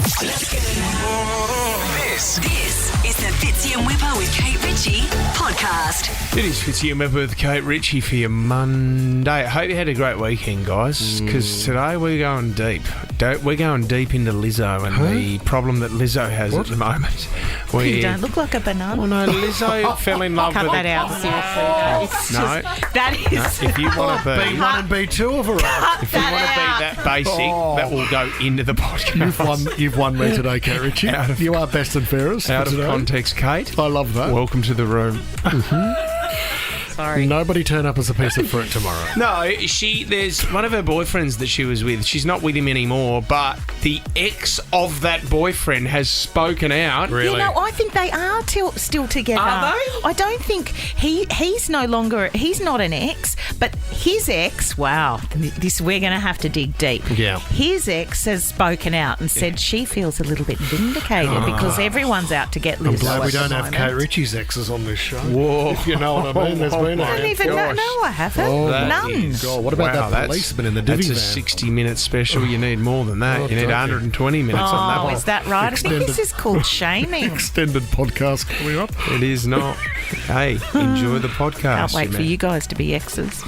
This is the Fitzy and Whipper with Kate Ritchie podcast. It is Fitzy and Whipper with Kate Ritchie for your Monday. I hope you had a great weekend, guys, because today we're going deep. We're going deep into Lizzo and the problem that Lizzo has at the moment. You don't look like a banana. Well, no, Lizzo fell in love Cut with... that out, seriously. No. That is... If you want to be... B1 and B2 of a row. If you want to be that basic, that will go into the podcast. You've won me today, Kate Ritchie. You are best and fairest. Out of today. context, Kate. I love that. Welcome to the room. Sorry. Nobody turn up as a piece of fruit tomorrow. No, there's one of her boyfriends that she was with. She's not with him anymore, but the ex of that boyfriend has spoken out. Really? You know, I think they are still together. Are they? I don't think he's no longer... He's not an ex, but his ex... Wow. We're going to have to dig deep. Yeah. His ex has spoken out and said she feels a little bit vindicated because everyone's out to get Lizzo. I'm glad we at the don't have moment. Kate Ritchie's exes on this show. Whoa. If you know what I mean. There's been I don't even know. No, I haven't. None. God, what about that policeman in the divvy van? That's a 60-minute special. You need more than that. You need 120 minutes on that Oh, one. is that right? I think this is called shaming. Extended podcast coming up. It is not. Hey, enjoy the podcast. Can't wait for you guys to be exes.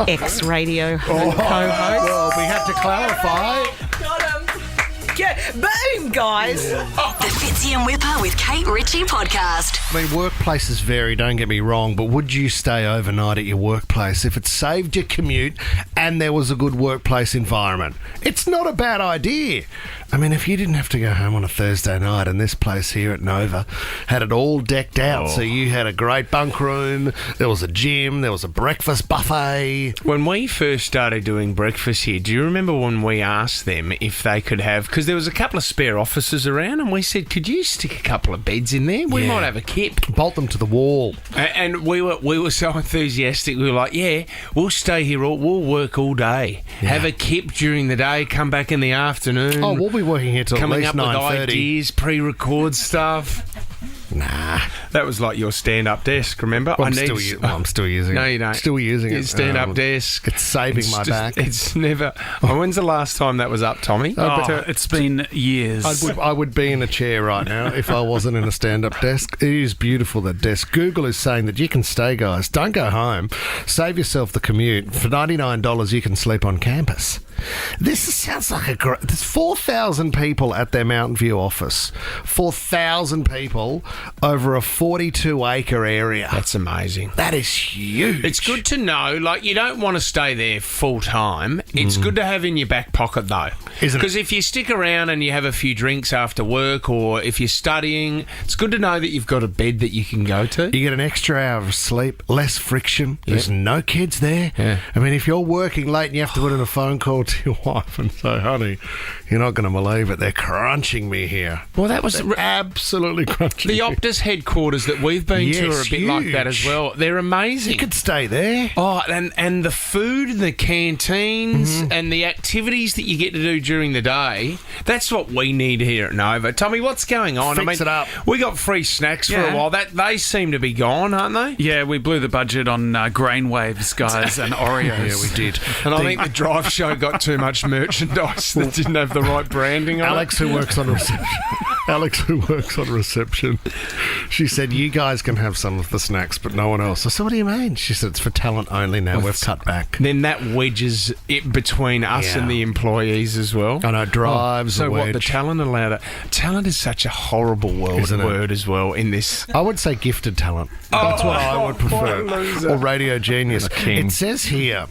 Ex-radio co-host. Well, we have to clarify. Boom, guys. The Fitzy and Whipper with Kate Ritchie podcast. I mean, workplaces vary, don't get me wrong, but would you stay overnight at your workplace if it saved your commute and there was a good workplace environment? It's not a bad idea. I mean, if you didn't have to go home on a Thursday night and this place here at Nova had it all decked out, so you had a great bunk room, there was a gym, there was a breakfast buffet. When we first started doing breakfast here, do you remember when we asked them if they could have... Because there was a couple of spare offices around and we said, could you stick a couple of beds in there? We might have a kip. Bolt them to the wall. And we were so enthusiastic. We were like, yeah, we'll stay here. We'll work all day. Yeah. Have a kip during the day. Come back in the afternoon. Oh, we'll be working here till at coming least up with 9:30. ideas, pre-record stuff. Nah. That was like your stand-up desk, remember? I'm still using it. No, you don't. Still using Your it. stand-up desk. It's saving my back. It's never... when's the last time that was up, Tommy? It's been years. I would be in a chair right now if I wasn't in a stand-up desk. It is beautiful, that desk. Google is saying that you can stay, guys. Don't go home. Save yourself the commute. For $99, you can sleep on campus. This sounds like a great... There's 4,000 people at their Mountain View office. 4,000 people over a 42-acre area. That's amazing. That is huge. It's good to know, like, you don't want to stay there full-time. It's good to have in your back pocket, though. Isn't it? Because if you stick around and you have a few drinks after work or if you're studying, it's good to know that you've got a bed that you can go to. You get an extra hour of sleep, less friction. There's no kids there. Yeah. I mean, if you're working late and you have to put in a phone call to your wife and say, honey, you're not going to believe it, they're crunching me here. Well, that was... Absolutely crunching The me. Optus headquarters that we've been to are a bit like that as well. They're amazing. You could stay there. Oh, and the food and the canteens and the activities that you get to do during the day, that's what we need here at Nova. Tommy, what's going on? Fix it up. We got free snacks for a Yeah. while. They seem to be gone, aren't they? Yeah, we blew the budget on grain waves, guys, and Oreos. Yeah, we did. And I think the drive show got too much merchandise that didn't have the right branding on Alex, who works on reception, she said, you guys can have some of the snacks, but no one else. I said, what do you mean? She said, it's for talent only now. We've cut back. Then that wedges it between us and the employees as well. I know, drives So a what, wedge. the talent allowed it? Talent is such a horrible Isn't it? word as well in this. I would say gifted talent. That's what I would prefer. what a loser. Or radio genius. It says here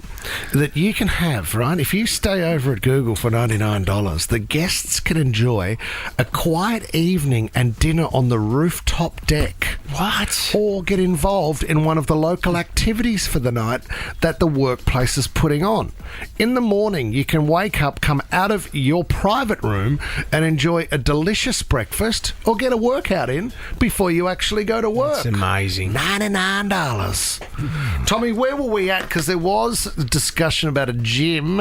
that you can have, right, if you stay over at Google for $99, the guests can enjoy a quiet evening and dinner on the rooftop deck. What? Or get involved in one of the local activities for the night that the workplace is putting on. In the morning, you can wake up, come out of your private room and enjoy a delicious breakfast or get a workout in before you actually go to work. It's amazing. $99. Tommy, where were we at? Because there was discussion about a gym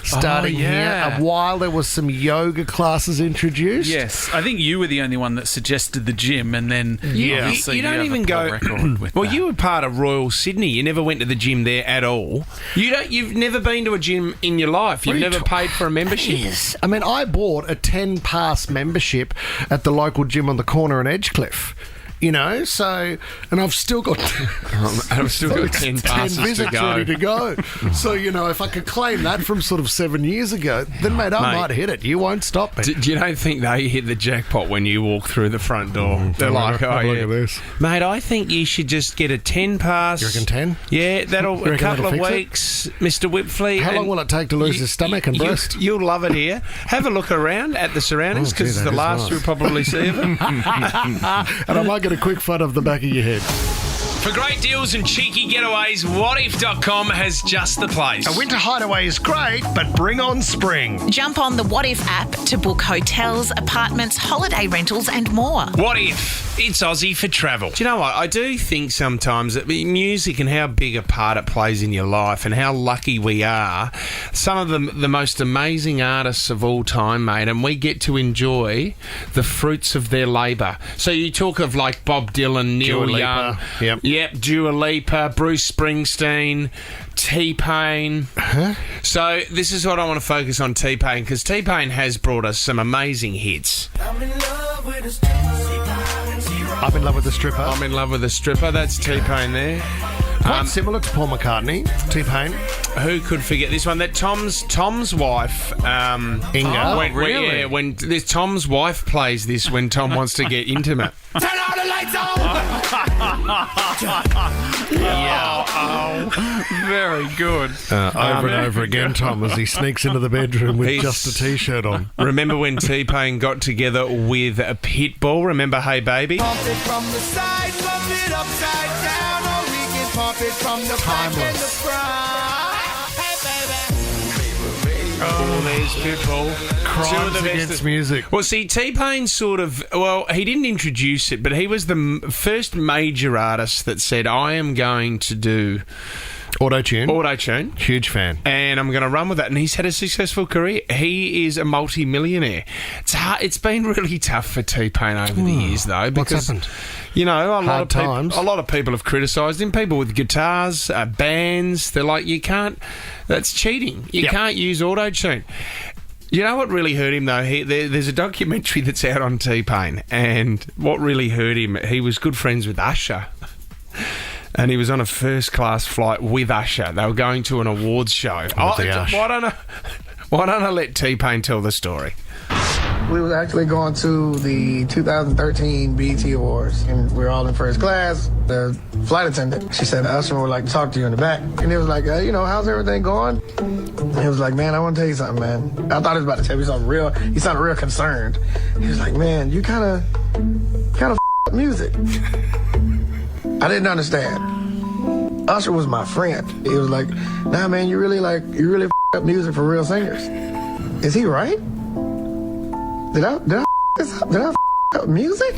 starting yeah. here. While there was some yoga classes introduced. Yes, I think you were the only one that suggested the gym, and then obviously You don't have even a poor go. record with Well, that. you were part of Royal Sydney. You never went to the gym there at all. You've never been to a gym in your life. You've What are you never paid for a membership. Yes. I mean, I bought a 10-pass membership at the local gym on the corner in Edgecliff. You know, so, and I've still got I've still got 10 passes 10 visits to go. ready to go. So, you know, if I could claim that from sort of 7 years ago, then, mate, I might hit it. You won't stop me. You don't think they hit the jackpot when you walk through the front door? They're like, oh, look yeah. at this. Mate, I think you should just get a 10 pass. You reckon 10? Yeah, that'll You a reckon couple of that'll fix it? weeks, Mr. Whipfley. How long and will it take to lose his stomach and breast? You'll love it here. Have a look around at the surroundings Oh, gee, because it's that the is last nice. you'll probably see of it. And I might get a quick fun of the back of your head. For great deals and cheeky getaways, whatif.com has just the place. A winter hideaway is great, but bring on spring. Jump on the What If app to book hotels, apartments, holiday rentals, and more. What if it's Aussie for travel? Do you know what? I do think sometimes that music and how big a part it plays in your life and how lucky we are. Some of the most amazing artists of all time, mate, and we get to enjoy the fruits of their labour. So you talk of like Bob Dylan, Neil Dua Young, Lipa. Yep, Dua Lipa, Bruce Springsteen, T-Pain. So this is what I want to focus on, T-Pain, because T-Pain has brought us some amazing hits. I'm in love with the stripper. I'm in love with a stripper. That's T-Pain there. Quite similar to Paul McCartney, T-Pain. Who could forget this one? That Tom's wife, Inga. really? When this Tom's wife plays this when Tom wants to get intimate. Turn all the lights on! Very good. Over and over again, Tom, as he sneaks into the bedroom with He's- just a T-shirt on. Remember when T-Pain got together with a Pitbull? Remember Hey Baby? Pump it from the side, pump it upside down, or we can pump it from the back and the front. Hey, baby. Oh, there's Pitbull. Crimes against music. Well, see, T-Pain sort of... Well, he didn't introduce it, but he was the first major artist that said, I am going to do Auto-tune. Huge fan. And I'm going to run with that. And he's had a successful career. He is a multi-millionaire. It's been really tough for T-Pain over the years, though. What's Because, happened? you know, a lot times. of people have criticised him. People with guitars, bands, they're like, you can't... That's cheating. You can't use auto-tune. You know what really hurt him, though? There's a documentary that's out on T-Pain, and what really hurt him, he was good friends with Usher. And he was on a first-class flight with Usher. They were going to an awards show. Why don't I let T-Pain tell the story? We was actually going to the 2013 BET Awards, and we were all in first class. The flight attendant, she said, Usher would like to talk to you in the back. And he was like, how's everything going? And he was like, man, I want to tell you something, man. I thought he was about to tell me something real. He sounded real concerned. He was like, man, you kind of up music. I didn't understand. Usher was my friend. He was like, nah, man, you really up music for real singers. Is he right? Did I up music?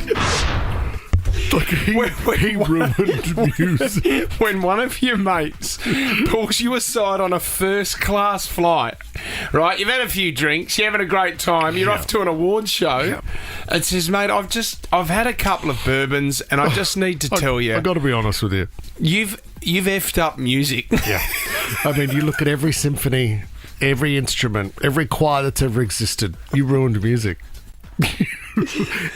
Like he ruined music. When one of your mates pulls you aside on a first-class flight, right? You've had a few drinks, you're having a great time, you're off to an awards show. It says, mate, I've had a couple of bourbons, and I just need to tell you, I've got to be honest with you. you've effed up music. Yeah. I mean, you look at every symphony, every instrument, every choir that's ever existed, you ruined music.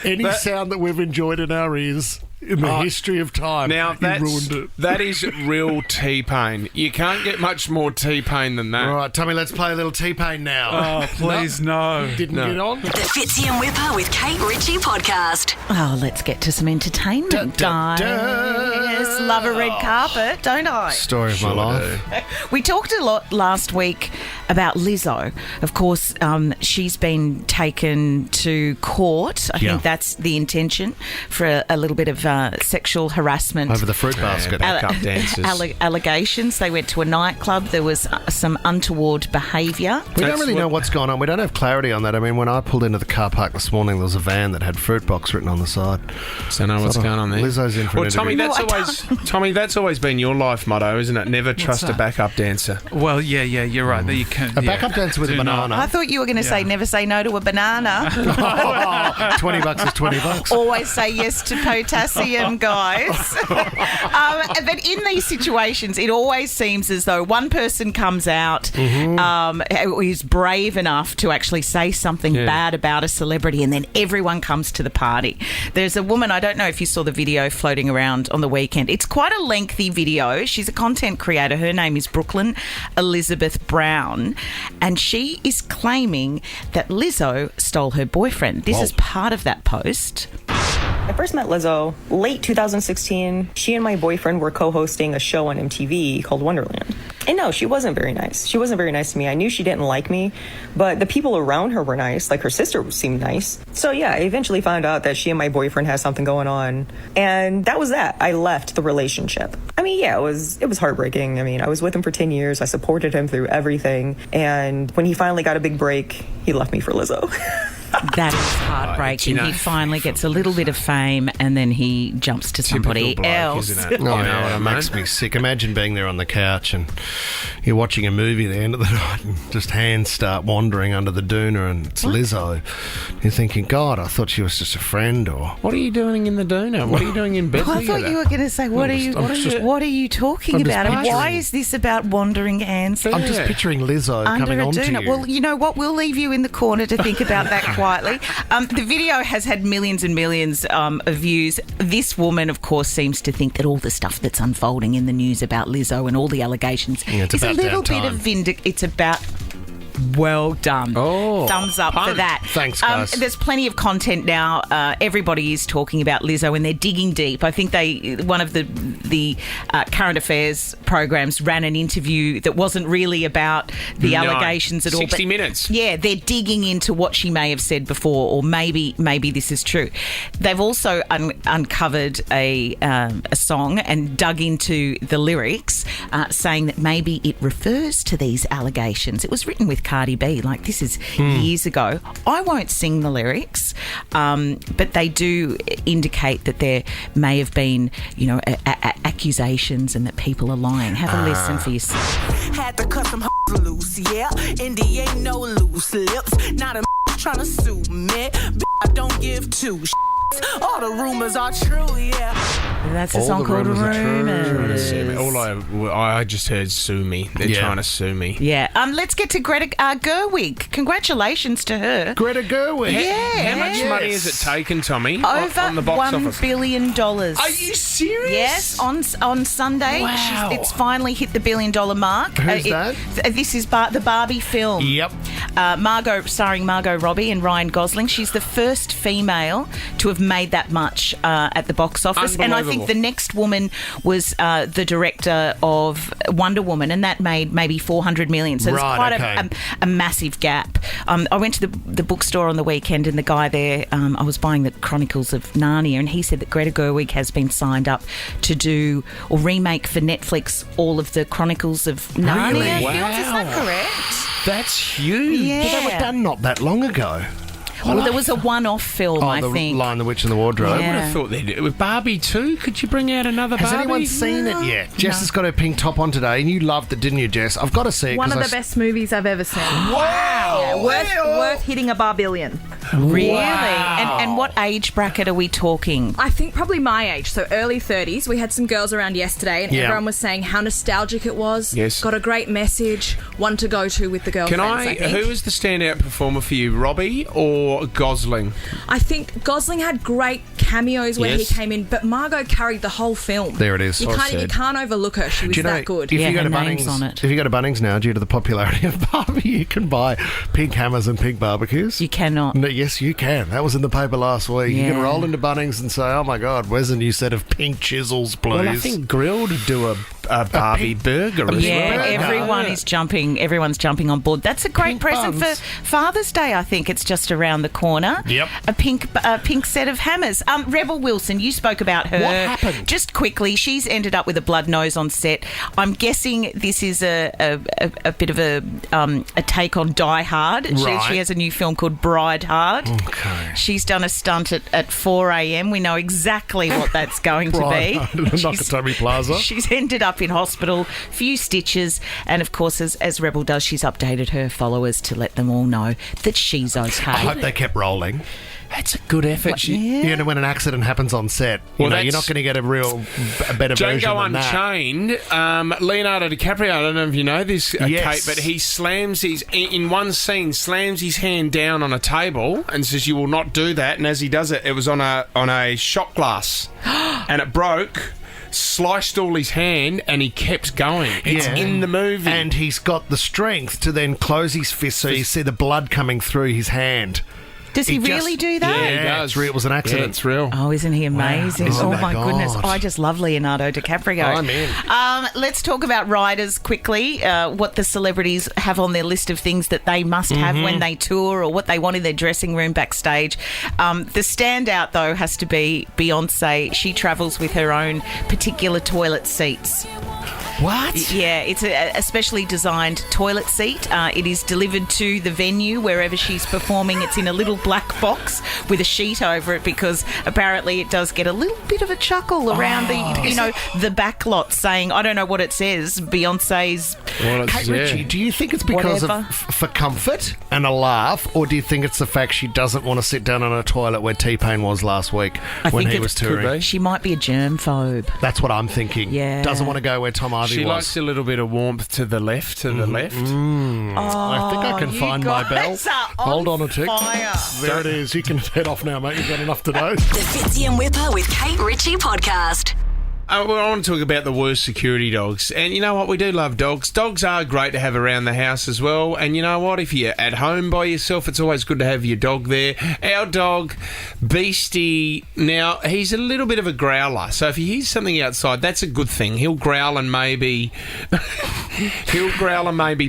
Any sound that we've enjoyed in our ears in the history of time, Now you ruined it. that is real T-Pain. You can't get much more T-Pain than that. All right, Tommy, let's play a little T-Pain now. Oh, please, no. Didn't get on? The Fitzy and Whipper with Kate Ritchie podcast. Oh, let's get to some entertainment, Dun, dun, guys. dun. Love a red carpet, don't I? Story of my life. We talked a lot last week about Lizzo. Of course, she's been taken to court. I think that's the intention for a little bit of sexual harassment. Over the fruit basket. Backup dancers. Allegations. They went to a nightclub. There was some untoward behaviour. We don't really know what's going on. We don't have clarity on that. I mean, when I pulled into the car park this morning, there was a van that had fruit box written on the side. So know what's going on there. Lizzo's in for an Tommy, interview. that's always been your life motto, isn't it? Never trust a backup dancer. Well, yeah, you're right. You can, A backup dancer with a banana. I thought you were going to say never say no to a banana. $20 is $20. Always say yes to potassium, guys. But in these situations, it always seems as though one person comes out who's brave enough to actually say something bad about a celebrity, and then everyone comes to the party. There's a woman, I don't know if you saw the video floating around on the weekend. It's quite a lengthy video. She's a content creator. Her name is Brooklyn Elizabeth Brown, and she is claiming that Lizzo stole her boyfriend. This is part of that post. I first met Lizzo late 2016. She and my boyfriend were co-hosting a show on MTV called Wonderland. And no, she wasn't very nice. She wasn't very nice to me. I knew she didn't like me, but the people around her were nice. Like her sister seemed nice. So yeah, I eventually found out that she and my boyfriend had something going on. And that was that. I left the relationship. I mean, yeah, it was heartbreaking. I mean, I was with him for 10 years. I supported him through everything. And when he finally got a big break, he left me for Lizzo. That is heartbreaking. He finally gets a little bit of fame and then he jumps to somebody bloke, else. Isn't it? Oh, yeah, it makes me sick. Imagine being there on the couch and you're watching a movie at the end of the night and just hands start wandering under the doona and it's Lizzo. You're thinking, God, I thought she was just a friend. Or what are you doing in the doona? What are you doing in bed? I thought you were going to say, what are you talking about? And why is this about wandering hands? I'm just picturing Lizzo under coming a on to doona. you. Well, you know what? We'll leave you in the corner to think about that quietly. The video has had millions and millions of views. This woman, of course, seems to think that all the stuff that's unfolding in the news about Lizzo and all the allegations is a little bit of It's about... Well done. Oh, thumbs up for that. Thanks, guys. There's plenty of content now. Everybody is talking about Lizzo and they're digging deep. I think one of the current affairs programs ran an interview that wasn't really about the allegations at all. 60 minutes. Yeah, they're digging into what she may have said before, or maybe this is true. They've also uncovered a song and dug into the lyrics, saying that maybe it refers to these allegations. It was written with Cardi B. Like, this is years ago. I won't sing the lyrics, but they do indicate that there may have been, accusations and that people are lying. Have a listen for yourself. Had to cut some loose, yeah. Indy ain't no loose lips. Not a trying to sue me. I don't give two shits. All the rumors are true, yeah. That's a song called Rumours. I just heard sue me. They're trying to sue me. Yeah. Let's get to Greta Gerwig. Congratulations to her. Greta Gerwig. Yeah. How much money has it taken, Tommy? Over on the box $1 office? billion. Are you serious? Yes. On Sunday, wow. It's finally hit the $1 billion mark. Who's that? This is the Barbie film. Yep. Starring Margot Robbie and Ryan Gosling. She's the first female to have made that much at the box office. And I think the next woman was the director of Wonder Woman, and that made maybe $400 million. So there's quite a massive gap. I went to the bookstore on the weekend, and the guy there, I was buying the Chronicles of Narnia, and he said that Greta Gerwig has been signed up to do or remake for Netflix all of the Chronicles of Narnia Really? films. Wow. Is that correct? That's huge. Yeah. But they were done not that long ago. Well, there was a one-off film, I the think. Lion, the Witch and the Wardrobe. I would have thought they'd do it with Barbie too. Could you bring out another Has Barbie? anyone seen it yet? Jess has got her pink top on today, and you loved it, didn't you, Jess? I've got to see it. One of the best movies I've ever seen. Wow! Yeah, worth hitting a $1 Really? Wow. And what age bracket are we talking? I think probably my age, so early 30s. We had some girls around yesterday, and everyone was saying how nostalgic it was. Yes. Got a great message, one to go to with the girlfriends, I think. Who was the standout performer for you, Robbie or Gosling? I think Gosling had great cameos when he came in, but Margot carried the whole film. There it is. You can't overlook her. She was that good. If you go her to name's Bunnings, on it. if you go to Bunnings now, due to the popularity of Barbie, you can buy pink hammers and pink barbecues. You cannot. No, yes, you can. That was in the paper last week. You Yeah. can roll into Bunnings and say, "Oh my God, where's a new set of pink chisels, please?" Well, I think Grill would do Barbie burger as Yeah, well. everyone is jumping. Everyone's jumping on board. That's a great present buns. for Father's Day. I think it's just around the corner. Yep. A pink set of hammers. Rebel Wilson, you spoke about her. What happened? Just quickly, she's ended up with a blood nose on set. I'm guessing this is a bit of a take on Die Hard. Right. She has a new film called Bride Hard. Okay. She's done a stunt at 4 a.m. We know exactly what that's going to be. Nakatomi Plaza. She's ended up in hospital, few stitches, and of course, as Rebel does, she's updated her followers to let them all know that she's okay. I hope they kept rolling. That's a good effort. You know, when an accident happens on set, you're not going to get a better version Django than that. Unchained, Leonardo DiCaprio, I don't know if you know this, Yes. Kate, but he slams in one scene, slams his hand down on a table and says, "You will not do that." And as he does it, it was on a shot glass and it broke. Sliced all his hand and he kept going. It's in the movie. And he's got the strength to then close his fist so you see the blood coming through his hand. Does he really do that? Yeah, he does. It was an accident. Yeah, it's real. Oh, isn't he amazing? Isn't Oh, that my goodness. God? I just love Leonardo DiCaprio. I'm in. Let's talk about riders quickly, what the celebrities have on their list of things that they must have when they tour or what they want in their dressing room backstage. The standout, though, has to be Beyonce. She travels with her own particular toilet seats. What? Yeah, it's a specially designed toilet seat. It is delivered to the venue wherever she's performing. It's in a little black box with a sheet over it because apparently it does get a little bit of a chuckle around the back lot saying, I don't know what it says, Beyonce's... Kate Ritchie, do you think it's because Whatever. for comfort and a laugh, or do you think it's the fact she doesn't want to sit down on a toilet where T-Pain was last week when he was touring? She might be a germphobe. That's what I'm thinking. Yeah. Doesn't want to go where Tom Ivy She was. likes a little bit of warmth to the left, I think I can find my bell. guys are on Hold on a tick. fire. There it is. You can head off now, mate. You've got enough to do. The Fitzy and Whipper with Kate Ritchie podcast. Well, I want to talk about the worst security dogs. And you know what? We do love dogs. Dogs are great to have around the house as well. And you know what? If you're at home by yourself, it's always good to have your dog there. Our dog, Beastie, now, he's a little bit of a growler. So if he hears something outside, that's a good thing. He'll growl and maybe...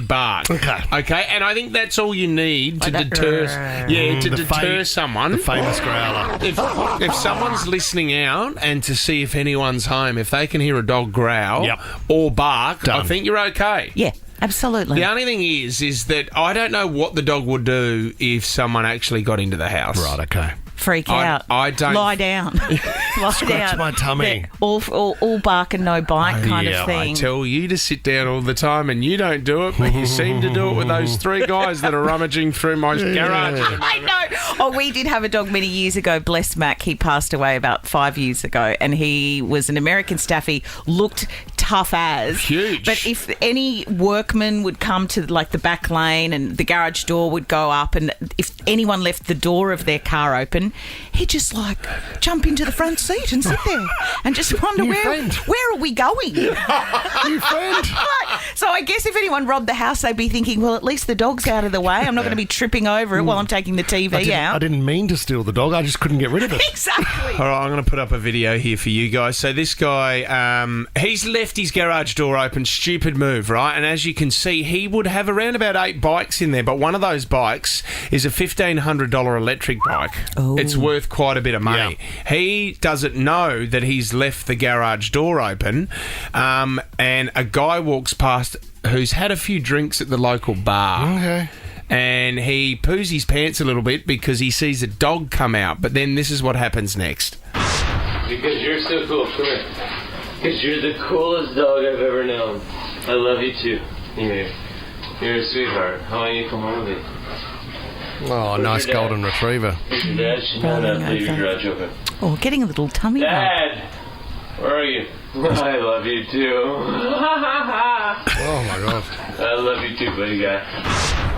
bark. Okay? And I think that's all you need to deter someone. The famous growler. If someone's listening out and to see if anyone's home, if they can hear a dog growl or bark, I think you're okay. Yeah, absolutely. The only thing is that I don't know what the dog would do if someone actually got into the house. Right, okay. Freak out. I don't... Lie down. Lie Scratch down. my tummy. All bark and no bite kind of thing. I tell you to sit down all the time and you don't do it, but you seem to do it with those three guys that are rummaging through my garage. I know. Oh, we did have a dog many years ago, bless Mac. He passed away about 5 years ago, and he was an American Staffy, looked tough as. Huge. But if any workman would come to like the back lane and the garage door would go up, and if anyone left the door of their car open, he'd just like jump into the front seat and sit there and just wonder where are we going? New friend. So I guess if anyone robbed the house, they'd be thinking, well, at least the dog's out of the way. I'm not going to be tripping over it while I'm taking the TV out. I didn't mean to steal the dog. I just couldn't get rid of it. Exactly. All right, I'm going to put up a video here for you guys. So this guy, he's left his garage door open. Stupid move, right? And as you can see, he would have around about 8 bikes in there, but one of those bikes is a $1,500 electric bike. Oh. It's worth quite a bit of money. Yeah. He doesn't know that he's left the garage door open, and a guy walks past who's had a few drinks at the local bar. Okay. And he poos his pants a little bit because he sees a dog come out. But then this is what happens next. Because you're so cool. Come here. Because you're the coolest dog I've ever known. I love you too. You're a sweetheart. How about you come home with me? Oh, nice golden retriever. Your dad should know that. Leave your garage open. Oh, getting a little tummy rub. Dad! Where are you? I love you too. Oh my God. I love you too, buddy guy.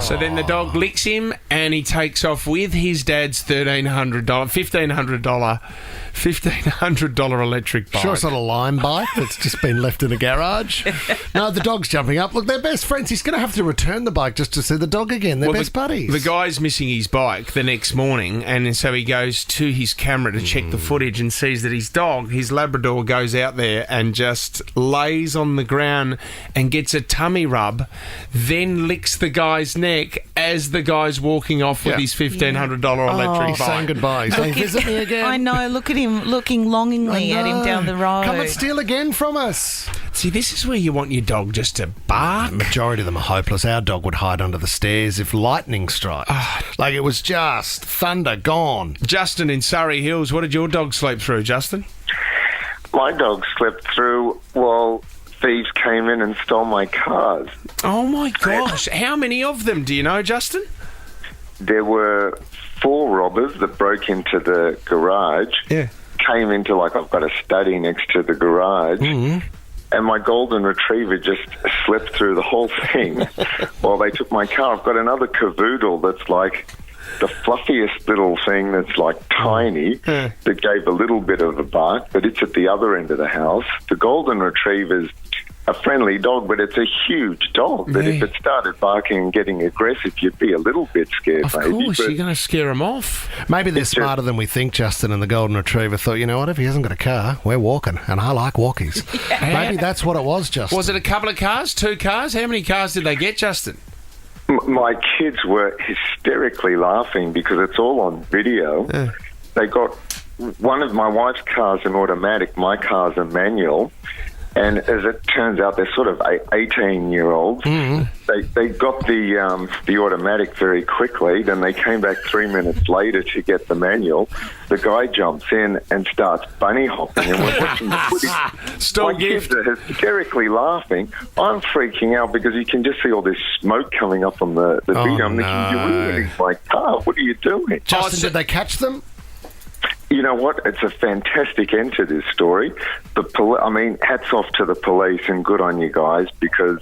So then the dog licks him and he takes off with his dad's $1,500 electric bike. Sure, it's not a Lime bike that's just been left in a garage. No, the dog's jumping up. Look, they're best friends. He's going to have to return the bike just to see the dog again. They're best buddies. The guy's missing his bike the next morning, and so he goes to his camera to check the footage and sees that his dog, his Labrador, goes out there and just lays on the ground and gets a tummy rub, then licks the guy's neck as the guy's walking off with his $1,500 electric bike. Saying goodbye. Saying, visit me again. I know, look at him looking longingly at him down the road. Come and steal again from us. See, this is where you want your dog just to bark. The majority of them are hopeless. Our dog would hide under the stairs if lightning strikes. Like it was just thunder gone. Justin in Surrey Hills, what did your dog sleep through, Justin? My dog slept through while thieves came in and stole my cars. Oh, my gosh. How many of them do you know, Justin? There were 4 robbers that broke into the garage. Yeah. Came into, like, I've got a study next to the garage. And my golden retriever just slept through the whole thing while they took my car. I've got another cavoodle that's like the fluffiest little thing that's like tiny that gave a little bit of a bark, but it's at the other end of the house. The golden retriever's a friendly dog, but it's a huge dog that if it started barking and getting aggressive, you'd be a little bit scared, Of course, you're going to scare them off. Maybe they're smarter than we think, Justin, and the Golden Retriever thought, you know what, if he hasn't got a car, we're walking, and I like walkies. Maybe that's what it was, Justin. Was it a couple of cars, 2 cars? How many cars did they get, Justin? My kids were hysterically laughing because it's all on video. They got one of my wife's cars an automatic, my car's a manual. And as it turns out, they're sort of 18-year-olds. They got the automatic very quickly. Then they came back 3 minutes later to get the manual. The guy jumps in and starts bunny hopping, and we're watching the footage. My kids are hysterically laughing. I'm freaking out because you can just see all this smoke coming up on the video. I'm thinking, you're ruining my car. What are you doing? Justin, did they catch them? You know what? It's a fantastic end to this story. Hats off to the police and good on you guys, because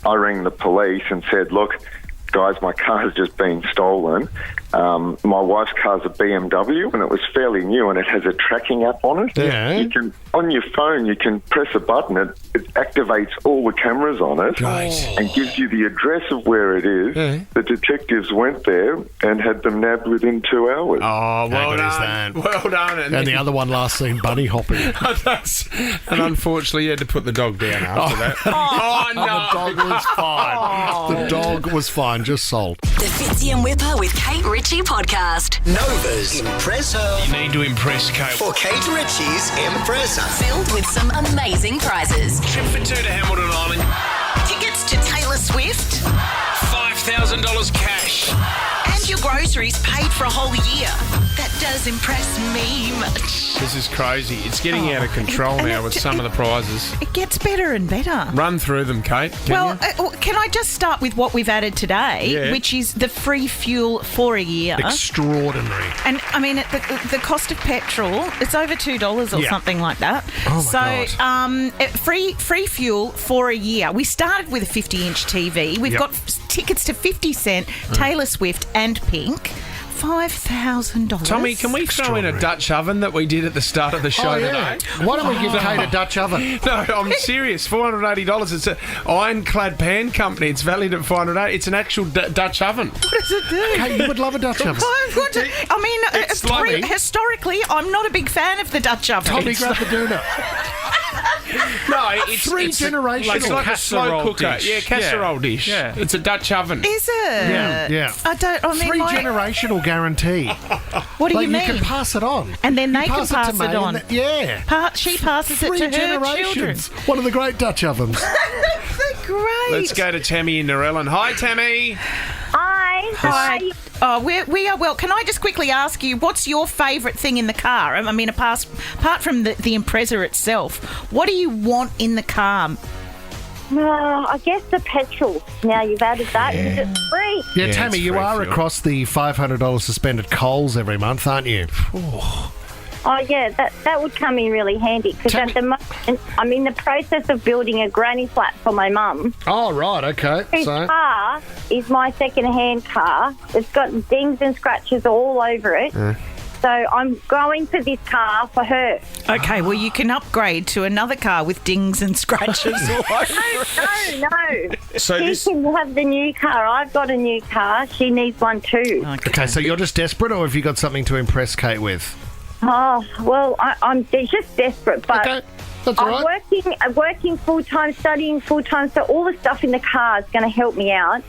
I rang the police and said, look, guys, my car's just been stolen. My wife's car's a BMW and it was fairly new and it has a tracking app on it. Yeah. You can, on your phone, you can press a button. It activates all the cameras on it and gives you the address of where it is. The detectives went there and had them nabbed within 2 hours. Oh, well done. Well done. And the other one last seen bunny hopping. And unfortunately, you had to put the dog down after that. Oh, no. The dog was fine. The dog was fine, just sold. The Fitzy and Whipper with Kate Ritchie podcast. Nova's Impress Her. You need to impress Kate. For Kate Ritchie's Impress Her. Filled with some amazing prizes. Trip for 2 to Hamilton Island. Tickets to Taylor Swift. $5,000 cash. And your groceries paid for a whole year. That does impress me much. This is crazy. It's getting out of control now with some of the prizes. It gets better and better. Run through them, Kate. Can I just start with what we've added today, which is the free fuel for a year. Extraordinary. And, I mean, the cost of petrol, it's over $2 or something like that. Oh, my God. Free fuel for a year. We started with a 50-inch TV. We've got tickets to 50 Cent, Taylor Swift and Pink. $5,000. Tommy, can we throw in a Dutch oven that we did at the start of the show today? Why don't we give Kate a Dutch oven? No, I'm serious. $480. It's an ironclad pan company. It's valued at $480. It's an actual Dutch oven. What does it do? Kate, you would love a Dutch oven. Historically, I'm not a big fan of the Dutch oven. Tommy, grab the doona. No, it's three generational. It's like a slow cooker. Dish. Yeah, casserole dish. Yeah. It's a Dutch oven. Is it? Yeah. Three generational guarantee. What do you mean? You can pass it on. And then they can pass it on. She passes it to her children. One of the great Dutch ovens. They're great. Let's go to Tammy in Narellan. Hi, Tammy. Hi. Oh, we are well. Can I just quickly ask you, what's your favourite thing in the car? I mean, apart from the Impreza itself, what do you want in the car? I guess the petrol. Now you've added that, because it's free. Yeah, Tammy, you are across the $500 to spend at Coles every month, aren't you? Oh, yeah, that would come in really handy because at the moment I'm in the process of building a granny flat for my mum. Oh, right, okay. Whose car is my second-hand car. It's got dings and scratches all over it. So I'm going for this car for her. Okay, well, you can upgrade to another car with dings and scratches all over it. No. So she can have the new car. I've got a new car. She needs one too. Okay, so you're just desperate, or have you got something to impress Kate with? Oh, well, I'm just desperate, but that's all right. I'm working full-time, studying full-time, so all the stuff in the car is going to help me out.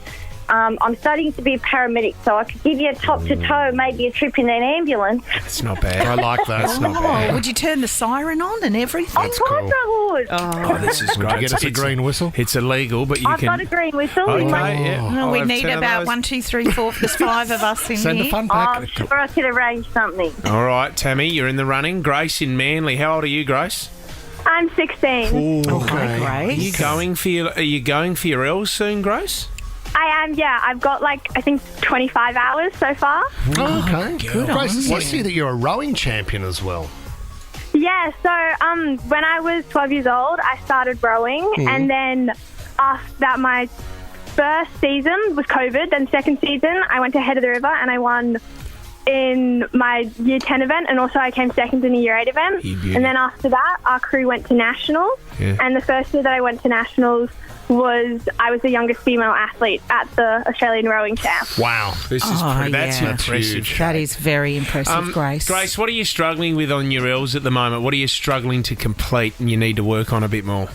I'm studying to be a paramedic, so I could give you a top-to-toe, maybe a trip in an ambulance. It's not bad. I like that. It's not bad. Would you turn the siren on and everything? Of course I would. Oh, this is great. Would you get us a green whistle? It's illegal, but you I've can... got a green whistle. Okay, in my... Well, we need about 1, 2, 3, 4. There's 5 of us in Send here. a fun pack. I'm sure I could arrange something. All right, Tammy, you're in the running. Grace in Manly. How old are you, Grace? I'm 16. Hi, Are Grace. you going for your L's soon, Grace? I am, yeah. I've got, I think 25 hours so far. Oh, okay. Good on Grace, you. I see that you're a rowing champion as well. Yeah, so when I was 12 years old, I started rowing, and then after that, my first season was COVID. Then second season, I went to Head of the River, and I won in my Year 10 event, and also I came second in the Year 8 event. And then after that, our crew went to Nationals, and the first year that I went to Nationals, I was the youngest female athlete at the Australian Rowing Champ. Wow. That's impressive. That is very impressive, Grace. Grace, what are you struggling with on your L's at the moment? What are you struggling to complete and you need to work on a bit more?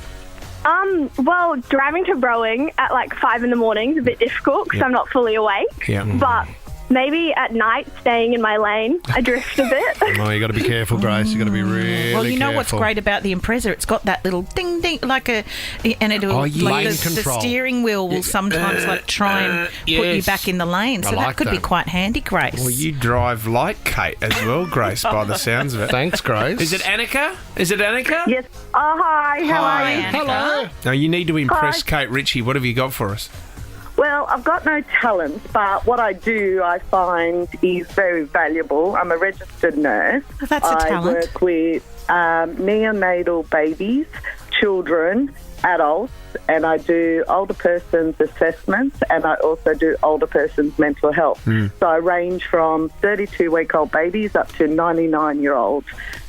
Well, driving to rowing at 5 in the morning is a bit difficult because I'm not fully awake. Yeah. But maybe at night, staying in my lane, I drift a bit. Oh, you got to be careful, Grace. You got to be really careful. Well, you know what's great about the Impreza? It's got that little ding ding, and it'll the steering wheel will sometimes try and put you back in the lane. So that could be quite handy, Grace. Well, you drive like Kate as well, Grace, by the sounds of it. Thanks, Grace. Is it Annika? Yes. Oh, hi. How are you? Hello. Now, you need to impress Kate Ritchie. What have you got for us? Well, I've got no talent, but what I do, I find, is very valuable. I'm a registered nurse. Well, that's a talent. I work with neonatal babies, children, adults, and I do older persons assessments, and I also do older persons mental health. So I range from 32-week-old babies up to 99-year-olds.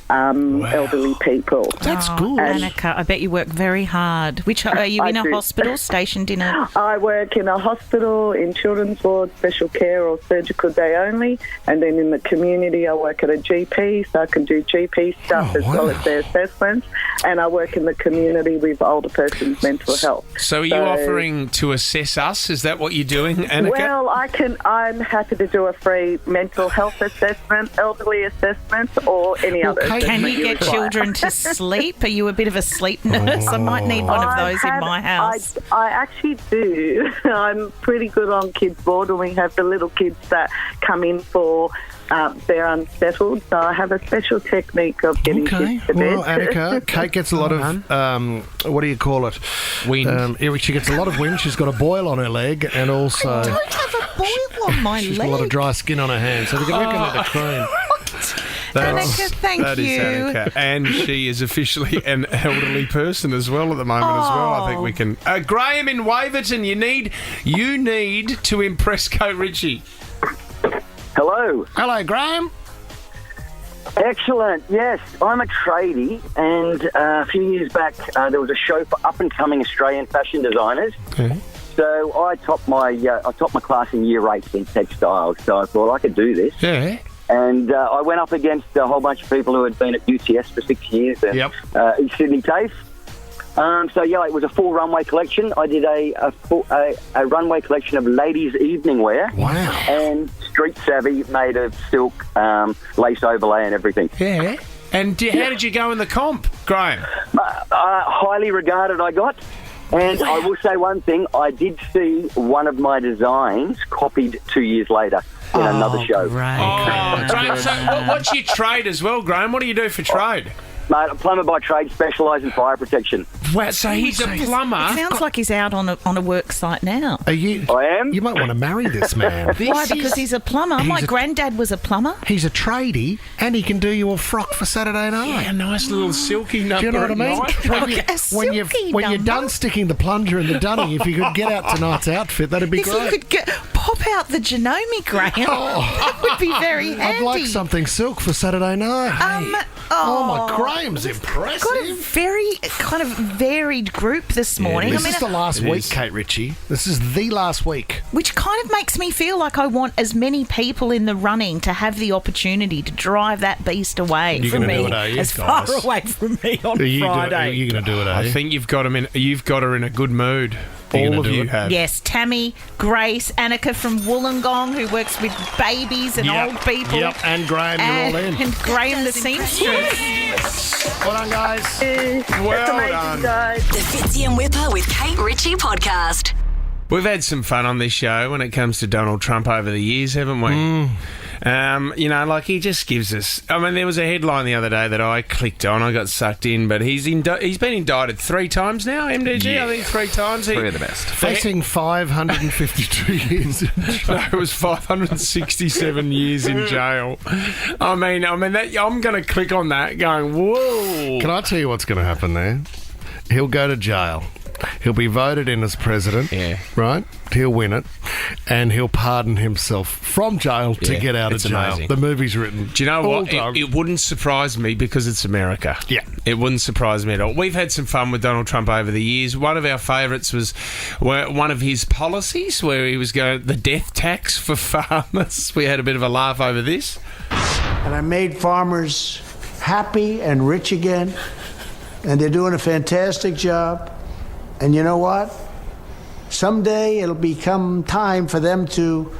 Elderly people. That's good. Annika, I bet you work very hard. Are you in a hospital, stationed in a... I work in a hospital, in children's ward, special care or surgical day only, and then in the community I work at a GP, so I can do GP stuff as well as their assessments, and I work in the community with older persons' mental health. So are you offering to assess us? Is that what you're doing, Annika? Well, I'm happy to do a free mental health assessment, elderly assessment, or any other assessment. Can you get children to sleep? Are you a bit of a sleep nurse? I might need one of those in my house. I actually do. I'm pretty good on kids' board, and we have the little kids that come in for... they're unsettled, so I have a special technique of getting kids to bed. Well, Annika, Kate gets a lot of, what do you call it? Wind. She gets a lot of wind. She's got a boil on her leg, and also... I don't have a boil on my she's leg. got a lot of dry skin on her hands, so we can recommend a cream. Annika, thank that you. Is Annika. And she is officially an elderly person as well at the moment as well. I think we can... Graham in Waverton, you need to impress Kate Ritchie. Hello. Hello, Graham. Excellent. Yes, I'm a tradie, and a few years back there was a show for up-and-coming Australian fashion designers. Okay. So I topped my class in Year 8 in textiles, so I thought I could do this. Yeah. And I went up against a whole bunch of people who had been at UTS for 6 years and East Sydney TAFE. It was a full runway collection. I did a runway collection of ladies' evening wear. Wow. And street savvy made of silk, lace overlay and everything. Yeah. And how did you go in the comp, Graham? Highly regarded I got. And I will say one thing, I did see one of my designs copied 2 years later in another show. Right. Graham, so what's your trade as well, Graham? What do you do for trade? Mate, I'm a plumber by trade, specialise in fire protection. Wow, so he's a plumber. It sounds like he's out on a work site now. Are you? I am. You might want to marry this man. Why? Because he's a plumber. My granddad was a plumber. He's a tradie, and he can do you a frock for Saturday night. Yeah, a nice little silky number. Do you know what I mean? When you're done sticking the plunger in the dunning, if you could get out tonight's outfit, that'd be great. If you could pop out the Janome, Graham, that would be very handy. I'd like something silk for Saturday night. My Graham's impressive. Got a very kind of varied group this morning. This is the last week, Kate Ritchie. This is the last week. Which kind of makes me feel like I want as many people in the running to have the opportunity to drive that beast away from me, as far away from me on Friday. Are you going to do it? I think you've got her in a good mood. All of you have. Yes, Tammy, Grace, Annika from Wollongong, who works with babies and old people. Yep, and Graham, you're all in. And Graham the seamstress. Well done, guys. Well done. Guys. The Fitzy and Whipper with Kate Ritchie podcast. We've had some fun on this show when it comes to Donald Trump over the years, haven't we? He just gives us... I mean, there was a headline the other day that I clicked on. I got sucked in, but he's been indicted 3 times now, MDG, Yeah. I think 3 times. 3 of the best. Facing 552 years in jail. No, it was 567 years in jail. I mean, that, I'm going to click on that going, whoa. Can I tell you what's going to happen there? He'll go to jail. He'll be voted in as president, right? He'll win it, and he'll pardon himself from jail to get out of jail. Amazing. The movie's written. Do you know what? It wouldn't surprise me because it's America. Yeah. It wouldn't surprise me at all. We've had some fun with Donald Trump over the years. One of our favourites was one of his policies where he was going the death tax for farmers. We had a bit of a laugh over this. And I made farmers happy and rich again, and they're doing a fantastic job. And you know what? Someday it'll become time for them to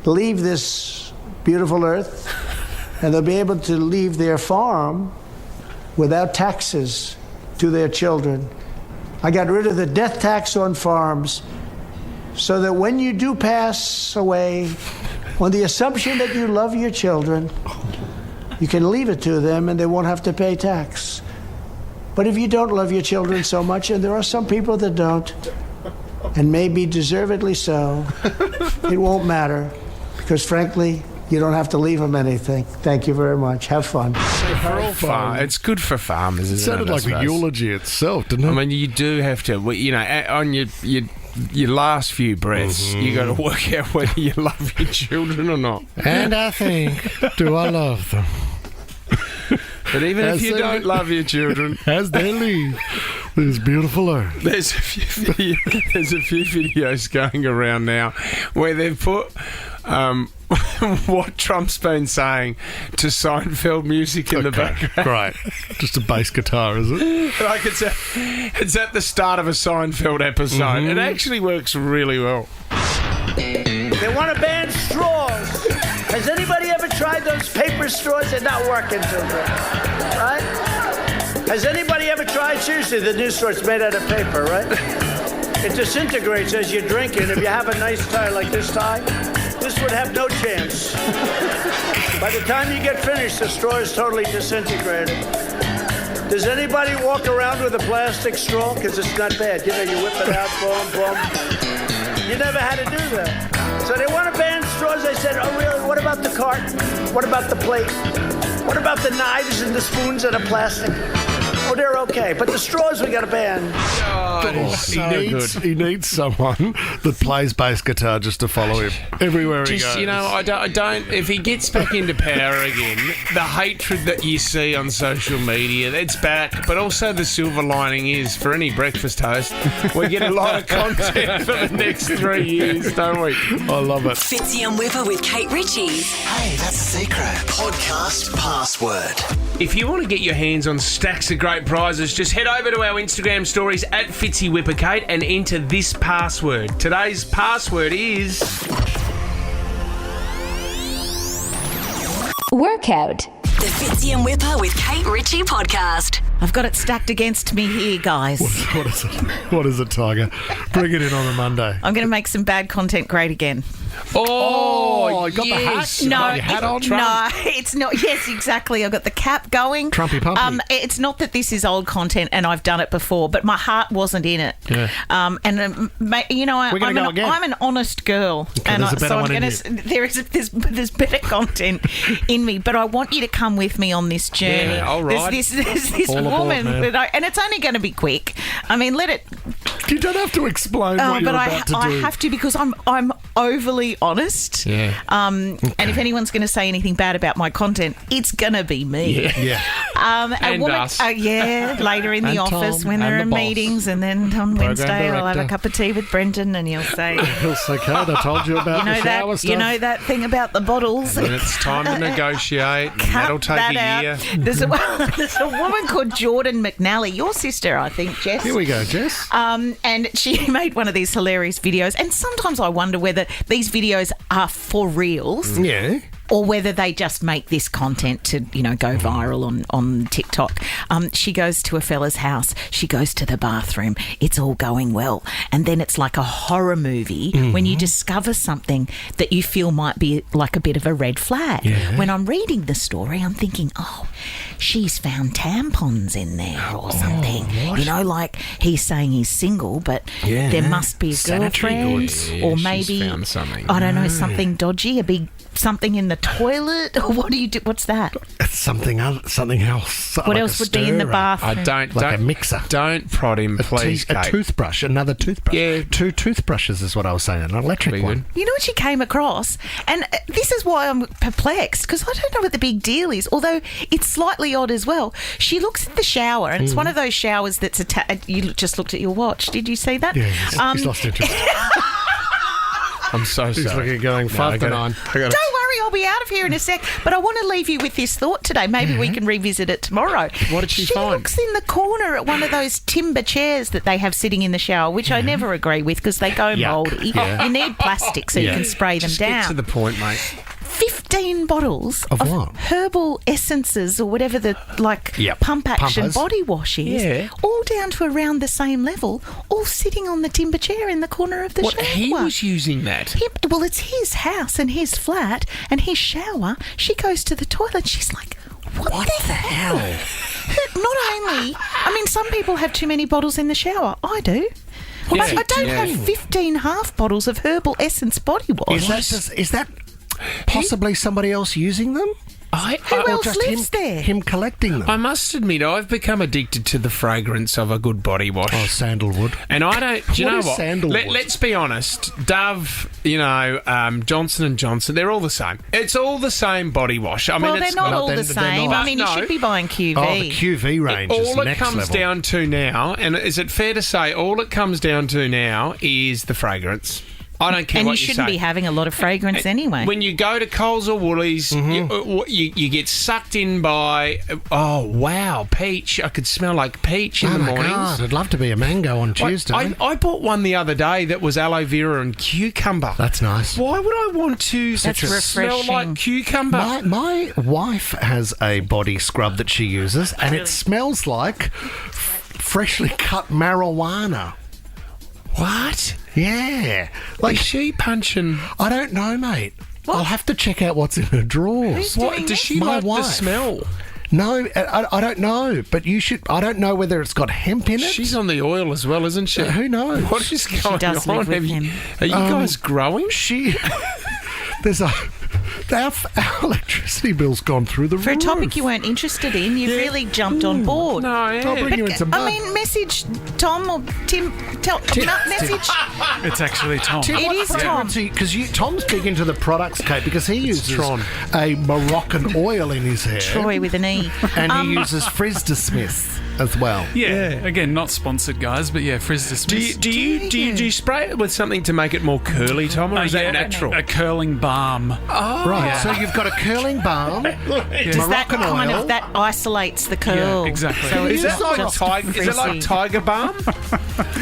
leave this beautiful earth, and they'll be able to leave their farm without taxes to their children. I got rid of the death tax on farms so that when you do pass away, on the assumption that you love your children, you can leave it to them and they won't have to pay tax. But if you don't love your children so much, and there are some people that don't, and maybe deservedly so, it won't matter, because frankly, you don't have to leave them anything. Thank you very much. Have fun. It's good for farmers, isn't it? It sounded like a eulogy itself, didn't it? I mean, you do have to, on your last few breaths, you got to work out whether you love your children or not. And I think, do I love them? But even if you don't love your children, as they leave this beautiful earth, there's a few videos going around now where they've put what Trump's been saying to Seinfeld music in the background. Great, just a bass guitar, is it? Like it's at the start of a Seinfeld episode. It actually works really well. They want to ban straws. Has anybody ever tried those paper straws? They're not working too good, right? Has anybody ever tried, seriously, the new straw, made out of paper, right? It disintegrates as you drink it. If you have a nice tie like this tie, this would have no chance. By the time you get finished, the straw is totally disintegrated. Does anybody walk around with a plastic straw? Because it's not bad. You know, you whip it out, boom, boom. You never had to do that. So they want to ban straws. I said, oh, really? What about the cart? What about the plate? What about the knives and the spoons that are plastic? Oh, they're okay. But the straws we got to ban. He needs someone that plays bass guitar just to follow him everywhere he goes. You know, I don't. If he gets back into power again, the hatred that you see on social media, that's back. But also the silver lining is, for any breakfast host, we get a lot of content for the next 3 years, don't we? I love it. Fitzy and Whipper with Kate Ritchie. Hey, that's a secret. Podcast password. If you want to get your hands on stacks of great prizes, just head over to our Instagram stories at Fitzy Whipper Kate and enter this password. Today's password is... Workout. The Fitzy and Whipper with Kate Ritchie podcast. I've got it stacked against me here, guys. What is it? What is it, Tiger? Bring it in on a Monday. I'm going to make some bad content great again. Oh, you got the hat? No, Got your hat on? no, it's not. Yes, exactly. I've got the cap going. Trumpy pumpy. It's not that this is old content and I've done it before, but my heart wasn't in it. Yeah. You know, We're gonna go again. I'm an honest girl, Okay, there's a better one in you. There's better content in me, but I want you to come with me on this journey. Yeah, all right. There's this All aboard, woman, man. and it's only going to be quick. I mean, let it. You don't have to explain what you're but about to do. I have to because I'm overly honest. Yeah. And if anyone's going to say anything bad about my content, it's going to be me. Yeah. And us. Later in the And office Tom, when there and are the boss. meetings, and then on Wednesday I'll have a director. cup of tea with Brendan, and he'll say, He'll say, Kate, I told you about the shower stuff. you know that thing about the bottles. And it's time to negotiate. And that'll take that a out. year. There's a woman called Jordan McNally, your sister, I think, Jess. Here we go, Jess. And she made one of these hilarious videos. And sometimes I wonder whether these videos are for reals. Yeah. Or whether they just make this content to, go viral on TikTok. She goes to a fella's house. She goes to the bathroom. It's all going well. And then it's like a horror movie when you discover something that you feel might be like a bit of a red flag. Yeah. When I'm reading the story, I'm thinking, oh, she's found tampons in there or something. what? Like he's saying he's single, but Yeah. there must be a Sanitary girlfriend. goods. Or she's maybe, found something. I don't know, something dodgy, a big something in the toilet, or what do you do? What's that? It's something else. What like else a would be in the stirrer. bathroom? Like a mixer. Don't prod him, please, a Kate. toothbrush, another toothbrush. Yeah. 2 toothbrushes is what I was saying, an electric Be one. good. You know what she came across? And this is why I'm perplexed, because I don't know what the big deal is, although it's slightly odd as well. She looks at the shower, and it's one of those showers that's you just looked at your watch. Did you see that? Yeah, he's lost interest. I'm so He's sorry. looking going 5 to 9. Don't worry, I'll be out of here in a sec. But I want to leave you with this thought today. Maybe we can revisit it tomorrow. What did she She find? looks in the corner at one of those timber chairs that they have sitting in the shower, which I never agree with because they go Yuck. mouldy. Yeah. You need plastic so you can spray them Just down. get to the point, mate. 15 bottles Of what? herbal essences or whatever the pump action Pumpers. body wash is, Yeah. all down to around the same level, all sitting on the timber chair in the corner of the What, shower. he was using that? Well, it's his house and his flat and his shower. She goes to the toilet. She's like, what the hell? Not only, some people have too many bottles in the shower. I do. But I don't have 15 half bottles of herbal essence body wash. Is that possibly somebody else using them? Who Or else just lives there? Him collecting them? I must admit, I've become addicted to the fragrance of a good body wash. Oh, sandalwood. And I don't. Do you What know is what? sandalwood? Let's be honest. Dove, Johnson & Johnson, they're all the same. It's all the same body wash. I mean, Well, it's they're not got- all the same. But You no. should be buying QV. Oh, the QV range is All it next comes level. down to now, and is it fair to say, all it comes down to now is the fragrance. I don't care And what you you shouldn't say. be having a lot of fragrance anyway. When you go to Coles or Woolies, you get sucked in by, oh, wow, peach. I could smell like peach in the my mornings. God, I'd love to be a mango on Tuesday. I bought one the other day that was aloe vera and cucumber. That's nice. Why would I want to That's smell refreshing. like cucumber? My wife has a body scrub that she uses, and it smells like freshly cut marijuana. What? Yeah. Like she punching? I don't know, mate. I'll have to check out what's in her drawers. What does she My like wife. the smell? No, I don't know, but you should. I don't know whether it's got hemp in it. She's on the oil as well, isn't she? Who knows? What is going does on? live with Have you- him. Are you guys growing? There's our electricity bill's gone through the roof. For a topic you weren't interested in, you've really jumped on board. No, I'll bring you in some mud. Message Tom or Tim. Message. It's actually Tom. Tim, It what is Tom. fragrance because Tom's big into the products, Kate, because he uses Tron. a Moroccan oil in his hair. Troy with an E. And he uses Frisda Smith as well. Yeah. Again, not sponsored, guys, but yeah, Frisda Smith. Do you spray it with something to make it more curly, Tom, or is that natural? A curling balm. Oh, Right, so you've got a curling balm, Does that Moroccan oil. that isolates the curl? Yeah, exactly. So Is it's that not like just is it like frizzy. Tiger Balm?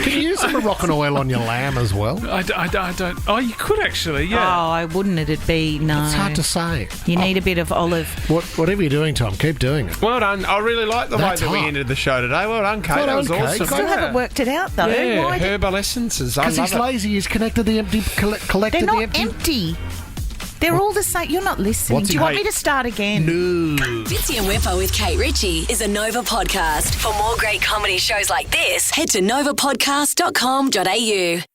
Can you use some Moroccan oil on your lamb as well? I don't. Oh, you could actually, yeah. Oh, I wouldn't. It'd be no. It's hard to say. You need a bit of olive. Whatever you're doing, Tom, keep doing it. Well done. I really like the That's way that we hot. ended the show today. Well done, Kate. Well That was done, Kate. awesome. Still haven't worked it out though. Yeah, Why did- herbal essences. I Because love he's it. lazy. He's connected the empty. Collected They're the not empty. empty. They're all the same. You're not listening. What's Do you it- want Hey. me to start again? No. Fitzy and Whipper with Kate Ritchie is a Nova podcast. For more great comedy shows like this, head to novapodcast.com.au.